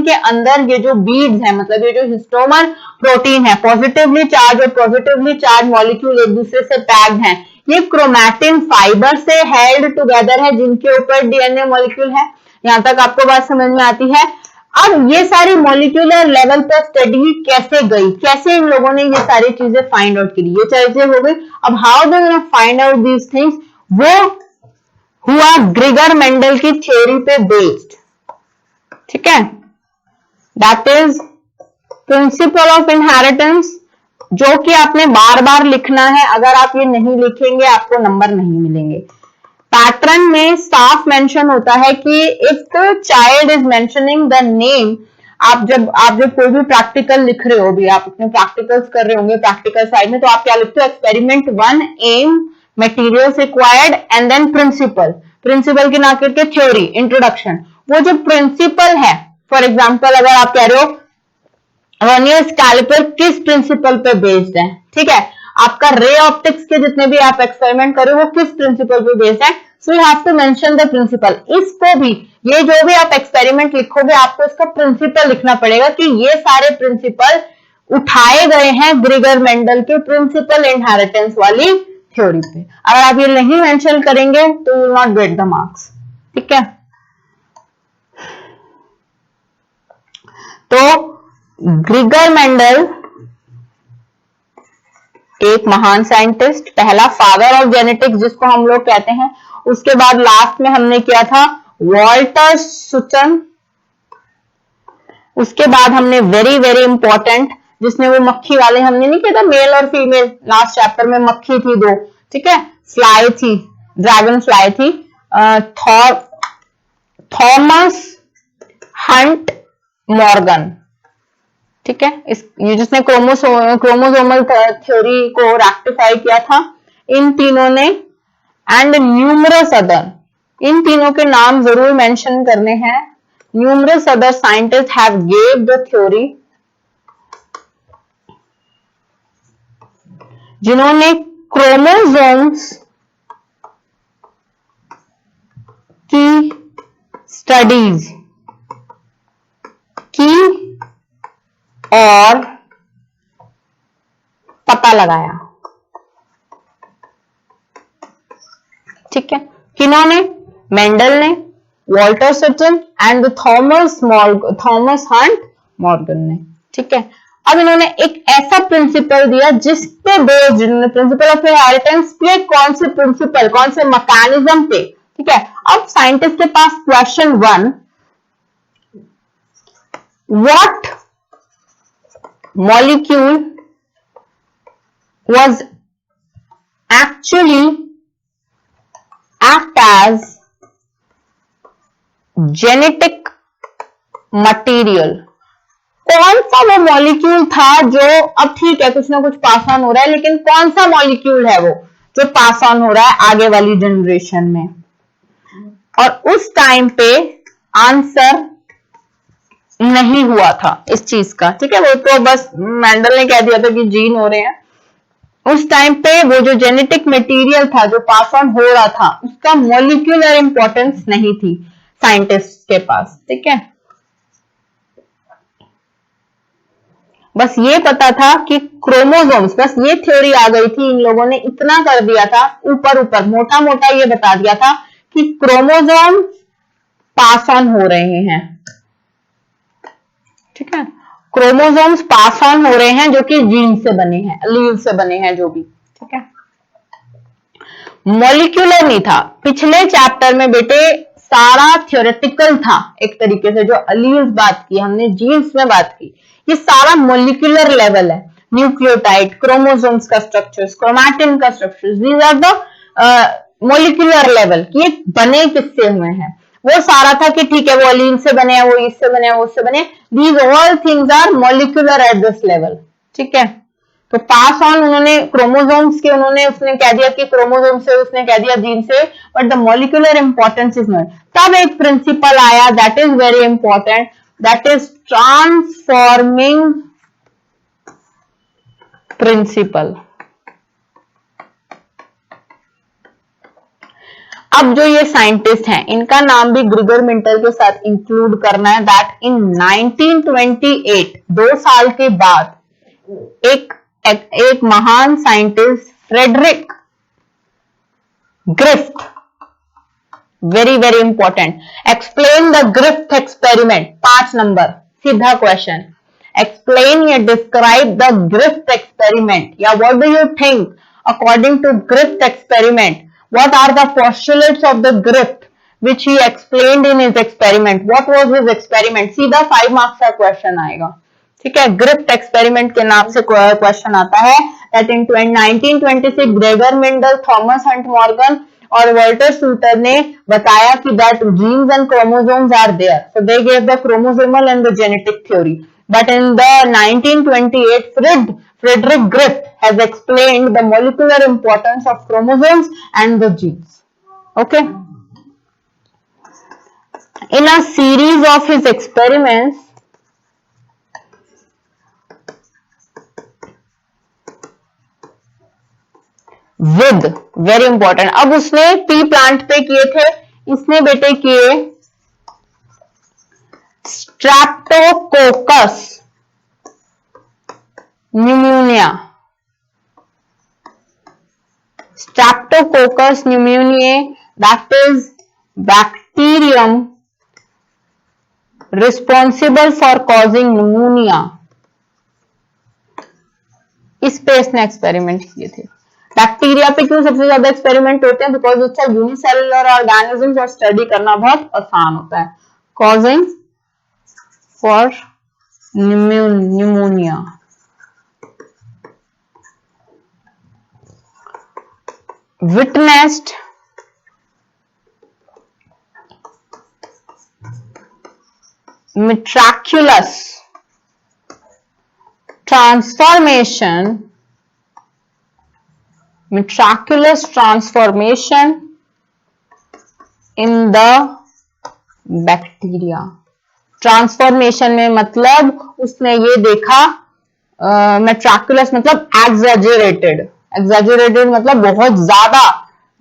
के अंदर ये जो बीड्स है, मतलब ये जो हिस्टोमर प्रोटीन है, पॉजिटिवली चार्ज और पॉजिटिवली चार्ज मॉलिक्यूल एक दूसरे से पैक्ड हैं। ये क्रोमैटिन फाइबर से हेल्ड टुगेदर है जिनके ऊपर डीएनए मॉलिक्यूल है। यहां तक आपको बात समझ में आती है। अब ये सारी मॉलिक्यूलर लेवल पर स्टडी कैसे गई, कैसे इन लोगों ने ये सारी चीजें फाइंड आउट करी, ये चीजें हो गई। अब how they gonna find out these things, वो हुआ ग्रिगर मेंडल की थ्योरी पे बेस्ड, ठीक है, that is principle of inheritance जो कि आपने बार बार लिखना है। अगर आप ये नहीं लिखेंगे आपको नंबर नहीं मिलेंगे। पैटर्न में साफ मेंशन होता है कि if the child is mentioning the name, आप जब कोई भी प्रैक्टिकल लिख रहे हो, भी आप अपने प्रैक्टिकल्स कर रहे होंगे प्रैक्टिकल साइड में, तो आप क्या लिखते हो, experiment 1 aim, materials required and then principle की ना करके थ्योरी, इंट्रोडक्शन। वो जो प्रिंसिपल है, फॉर एग्जाम्पल अगर आप कह रहे हो वर्नियर कैलिपर किस प्रिंसिपल पे बेस्ड है, ठीक है, आपका रे ऑप्टिक्स के जितने भी आप एक्सपेरिमेंट करो वो किस प्रिंसिपल पे बेस्ड है, so you have to mention the principle. इसको भी, ये जो भी आप एक्सपेरिमेंट लिखोगे आपको इसका प्रिंसिपल लिखना पड़ेगा कि ये सारे प्रिंसिपल उठाए गए हैं ग्रिगर मेंडल के प्रिंसिपल इनहेरिटेंस वाली थ्योरी पे। अगर आप ये नहीं मेंशन करेंगे तो you will not get the marks, ठीक है। तो ग्रिगर मेंडल एक महान साइंटिस्ट, पहला फादर ऑफ जेनेटिक्स जिसको हम लोग कहते हैं। उसके बाद लास्ट में हमने किया था वॉल्टर सुटन। उसके बाद हमने वेरी वेरी इंपॉर्टेंट, जिसने वो मक्खी वाले हमने नहीं किया था, मेल और फीमेल, लास्ट चैप्टर में मक्खी थी 2, ठीक है, फ्लाई थी, ड्रैगन फ्लाई थी, थॉमस हंट मॉर्गन, ठीक है। ये जिसने क्रोमोसोमल थ्योरी को रेक्टिफाई किया था, इन तीनों ने, एंड न्यूमरस अदर, इन तीनों के नाम जरूर मेंशन करने हैं। Numerous other scientist have gave the theory, जिन्होंने क्रोमोसोम्स की स्टडीज की और पता लगाया, ठीक है। किन्होंने, मेंडल ने, Walter Sutton and Thomas Hunt Morgan ने, ठीक है। अब इन्होंने एक ऐसा प्रिंसिपल दिया जिसपे बेस्ड, इन्होंने प्रिंसिपल ऑफ इनहेरिटेंस पे, कौन से प्रिंसिपल, कौन से मैकेनिज्म पे, ठीक है। अब साइंटिस्ट के पास question 1, what molecule was actually act as genetic material। कौन सा वो मॉलिक्यूल था जो, अब ठीक है कुछ ना कुछ पास ऑन हो रहा है, लेकिन कौन सा मॉलिक्यूल है वो जो पास ऑन हो रहा है आगे वाली जनरेशन में। और उस टाइम पे आंसर नहीं हुआ था इस चीज का, ठीक है। वो तो बस मेंडल ने कह दिया था कि जीन हो रहे हैं। उस टाइम पे वो जो जेनेटिक मटेरियल था जो पास ऑन हो रहा था, उसका मॉलिक्यूलर इंपॉर्टेंस नहीं थी साइंटिस्ट के पास, ठीक है। बस ये पता था कि क्रोमोसोम्स, बस ये थ्योरी आ गई थी, इन लोगों ने इतना कर दिया था, ऊपर ऊपर मोटा मोटा ये बता दिया था कि क्रोमोसोम पास ऑन हो रहे हैं, ठीक है। क्रोमोसोम्स पास ऑन हो रहे हैं जो कि जीन से बने हैं, एलील से बने हैं, जो भी, ठीक है। मॉलिक्यूलर नहीं था। पिछले चैप्टर में बेटे सारा थ्योरेटिकल था एक तरीके से, जो एलील्स बात की हमने, जीन्स में बात की, ये सारा मॉलिक्यूलर लेवल है। न्यूक्लियोटाइड, क्रोमोसोम्स का स्ट्रक्चर्स, क्रोमैटिन का structures, these are the molecular level कि ये बने किससे हुए हैं। वो सारा था कि ठीक है वो एलील से बने हैं, वो इससे बने हैं, वो उससे बने, these all things are molecular at this level, ठीक है। तो पास ऑन उन्होंने क्रोमोसोम्स के, उसने कह दिया कि क्रोमोसोम से, उसने कह दिया जीन से, but the molecular importance is not. तब एक प्रिंसिपल आया that is very important, that is transforming principle. अब जो ये साइंटिस्ट हैं इनका नाम भी ग्रिगर मेंडल के साथ इंक्लूड करना है, दैट इन 1928, 2 साल के बाद, एक महान scientist Frederick Griffith, very very important, explain the Griffith experiment, 5 number सीधा क्वेश्चन, एक्सप्लेन या डिस्क्राइब द ग्रिफ्थ एक्सपेरिमेंट, या what do you think according to Griffith experiment, what are the postulates of the Griffith which he explained in his experiment, what was his experiment, सीधा 5 marks का question आएगा, ठीक है, ग्रिफ्ट experiment के नाम से question आता है that in 1926 Gregor Mendel, Thomas Hunt Morgan और वॉल्टर सूटर ने बताया कि that genes and chromosomes are there, so they gave the chromosomal and the genetic theory, but in the 1928 Frederick Griffith has explained the molecular importance of chromosomes and the genes. Okay, in a series of his experiments with, very important, अब उसने P plant पे किए थे, इसने बेटे किए Streptococcus pneumonia, Streptococcus pneumonia, that is bacterium responsible for causing pneumonia, इस पे इसने एक्सपेरिमेंट किए थे। बैक्टीरिया पे क्यों सबसे ज्यादा एक्सपेरिमेंट होते हैं? बिकॉज उसका यूनिसेलुलर ऑर्गेनिज्म और स्टडी करना बहुत आसान होता है। Causing for pneumonia, witnessed miraculous transformation in the bacteria। Transformation में मतलब उसने ये देखा, मेट्राकुलस मतलब एग्जैजरेटेड, एग्जैजरेटेड मतलब बहुत ज्यादा,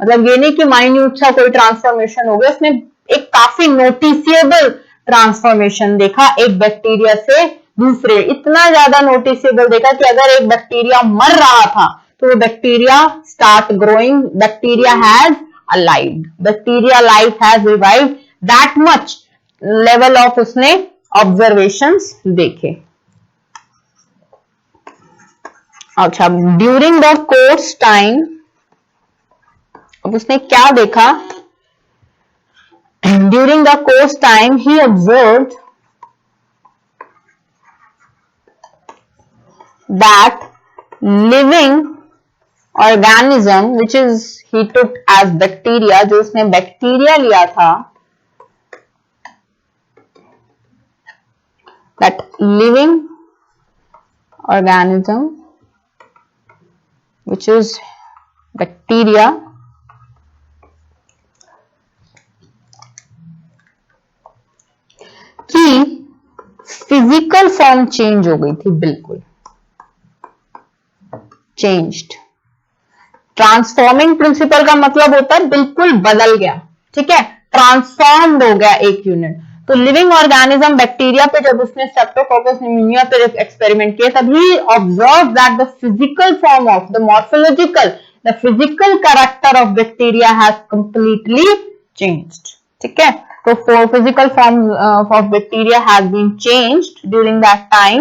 मतलब ये नहीं कि माइन्यूट सा कोई ट्रांसफॉर्मेशन हो गया, उसने एक काफी नोटिसेबल ट्रांसफॉर्मेशन देखा एक बैक्टीरिया से दूसरे, इतना ज्यादा नोटिसेबल देखा कि अगर एक बैक्टीरिया मर रहा था तो वो bacteria start growing, bacteria has alived, bacteria life has revived, that much level of उसने ऑब्जर्वेशंस देखे। अच्छा, ड्यूरिंग द कोर्स टाइम, अब उसने क्या देखा? During the course time he observed that living organism which is he took as bacteria, जो उसने bacteria लिया था, that living organism which is bacteria की फिजिकल फॉर्म चेंज हो गई थी, बिल्कुल चेंज्ड। ट्रांसफॉर्मिंग प्रिंसिपल का मतलब होता है बिल्कुल बदल गया, ठीक है, ट्रांसफॉर्म्ड हो गया एक यूनिट। तो लिविंग ऑर्गेनिज्म बैक्टीरिया पे जब उसने स्ट्रेप्टोकोकस न्यूमोनिया पे एक्सपेरिमेंट किया, तभी observe that the physical form of the morphological, the physical character of bacteria has completely changed, ठीक है। तो physical form of bacteria has been changed during that time,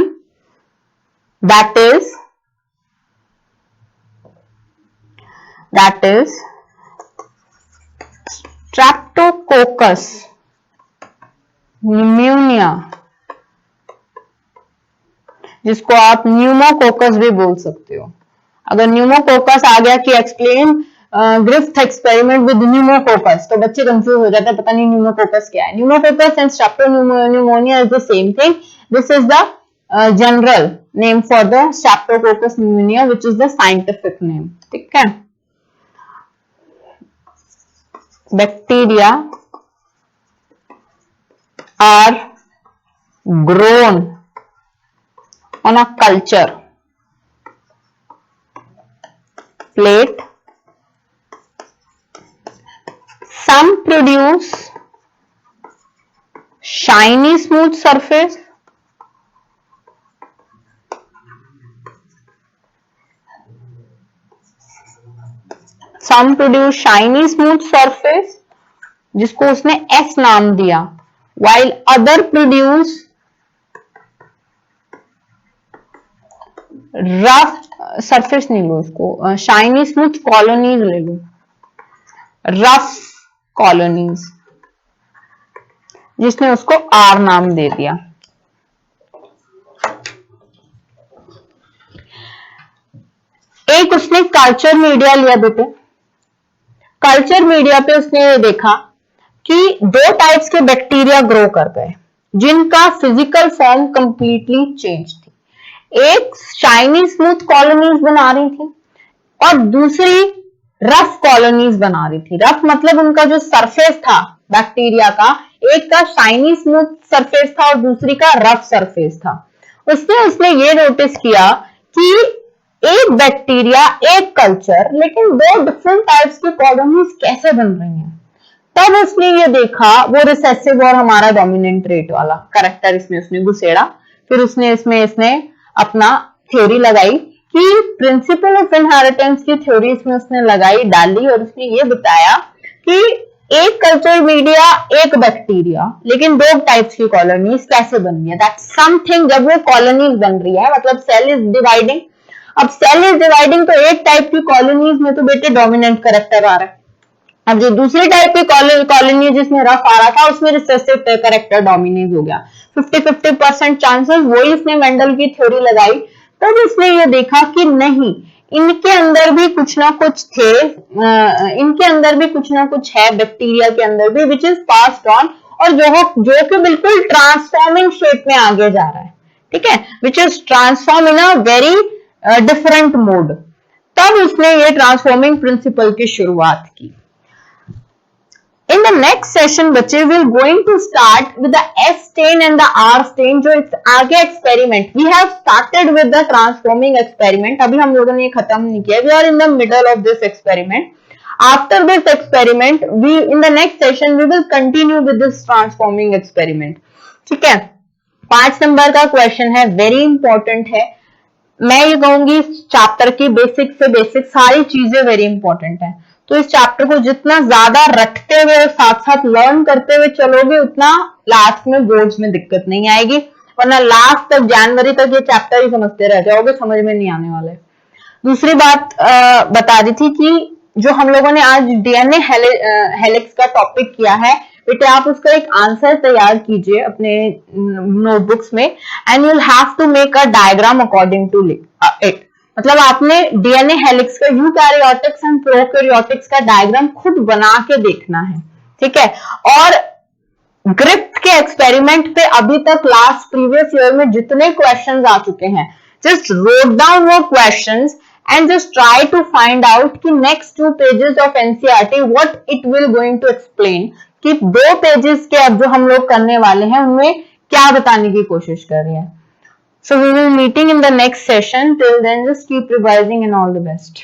that is Streptococcus pneumonia, जिसको आप pneumococcus भी बोल सकते हो। अगर न्यूमोकोकस आ गया कि explain Griffith experiment with pneumococcus, तो बच्चे कंफ्यूज हो जाते हैं, पता नहीं न्यूमोकोकस क्या है। Pneumococcus and streptopneumonia is the same thing, this is the general name for the streptococcus pneumonia which is the scientific name, ठीक है। Bacteria are grown on a culture plate. Some produce shiny smooth surface, some produce shiny smooth surface जिसको उसने S नाम दिया, while other produce rough surface, नहीं लो इसको, shiny smooth colonies ले लो, rough colonies, जिसने उसको R नाम दे दिया। उसने कल्चर मीडिया लिया बेटे, कल्चर मीडिया पे उसने ये देखा कि 2 टाइप्स के बैक्टीरिया ग्रो कर गए जिनका फिजिकल फॉर्म कंप्लीटली चेंज थी। एक शाइनी स्मूथ कॉलोनीज बना रही थी और दूसरी रफ कॉलोनीज बना रही थी। रफ मतलब उनका जो सरफेस था बैक्टीरिया का, एक का शाइनी स्मूथ सरफेस था और दूसरी का रफ सरफेस था। उसने ये नोटिस किया कि एक बैक्टीरिया एक कल्चर लेकिन 2 डिफरेंट टाइप्स की कॉलोनीज कैसे बन रही हैं। तब उसने ये देखा, वो रिसेसिव और हमारा डोमिनेंट ट्रेट वाला कैरेक्टर इसमें उसने घुसेड़ा। फिर उसने इसमें अपना थ्योरी लगाई कि प्रिंसिपल ऑफ इनहेरिटेंस की थ्योरी इसमें उसने लगाई डाली और उसने ये बताया कि एक कल्चर मीडिया एक बैक्टीरिया लेकिन 2 टाइप्स की कॉलोनीज कैसे बन रही है। That's something. जब वो कॉलोनीज बन रही है मतलब सेल इज डिवाइडिंग, अब सेल इज डिवाइडिंग तो एक टाइप की कॉलोनीज में तो बेटे डोमिनेंट कैरेक्टर आ रहा है, अब जो दूसरी टाइप की कॉलोनी जिसमें रफ आ रहा था उसमें रिसेसिव कैरेक्टर डोमिनेट हो गया। 50-50% चांसेस, वही इसने मेंडल की थ्योरी लगाई। तब इसने ये देखा कि नहीं, इनके अंदर भी कुछ ना कुछ थे, इनके अंदर भी कुछ ना कुछ है बैक्टीरिया के अंदर भी विच इज पास्ड ऑन, और जो कि बिल्कुल ट्रांसफॉर्मिंग शेप में आगे जा रहा है, ठीक है, which is transform in a very different mode. तब उसने ये ट्रांसफॉर्मिंग प्रिंसिपल की शुरुआत की। In the next session बच्चे we're going to start with the S stain and the R stain, जो आगे experiment we have started with the transforming experiment, अभी हम लोगों ने ये खत्म नहीं किया, we are in the middle of this experiment. After this experiment we in the next session we will continue with this transforming experiment, ठीक है। 5 नंबर का क्वेश्चन है, वेरी इंपॉर्टेंट है। मैं ये कहूंगी चैप्टर की बेसिक से बेसिक सारी चीजें वेरी इंपॉर्टेंट है, तो इस चैप्टर को जितना ज्यादा रखते हुए और साथ साथ लर्न करते हुए चलोगे उतना लास्ट में बोर्ड्स में दिक्कत नहीं आएगी, वरना लास्ट तक जनवरी तक ये चैप्टर ही समझते रह जाओगे, समझ में नहीं आने वाले। दूसरी बात बता दी थी कि जो हम लोगों ने आज डीएनए हेलिक्स का टॉपिक किया है बेटे, आप उसका एक आंसर तैयार कीजिए अपने नोटबुक्स में, and you will have to make a diagram according to it. मतलब आपने डीएनए हेलिक्स का यूकैरियोटिक्स एंड प्रोकैरियोटिक्स का डायग्राम खुद बना के देखना है, ठीक है। और ग्रिफ्थ के एक्सपेरिमेंट पे अभी तक लास्ट प्रीवियस ईयर में जितने क्वेश्चंस आ चुके हैं, जस्ट रोट डाउन वो questions and just try to find out कि next 2 pages of NCERT what it will going to explain, कि 2 pages के अब जो हम लोग करने वाले हैं उनमें क्या बताने की कोशिश कर रही है। So we will meeting in the next session. Till then just keep revising and all the best.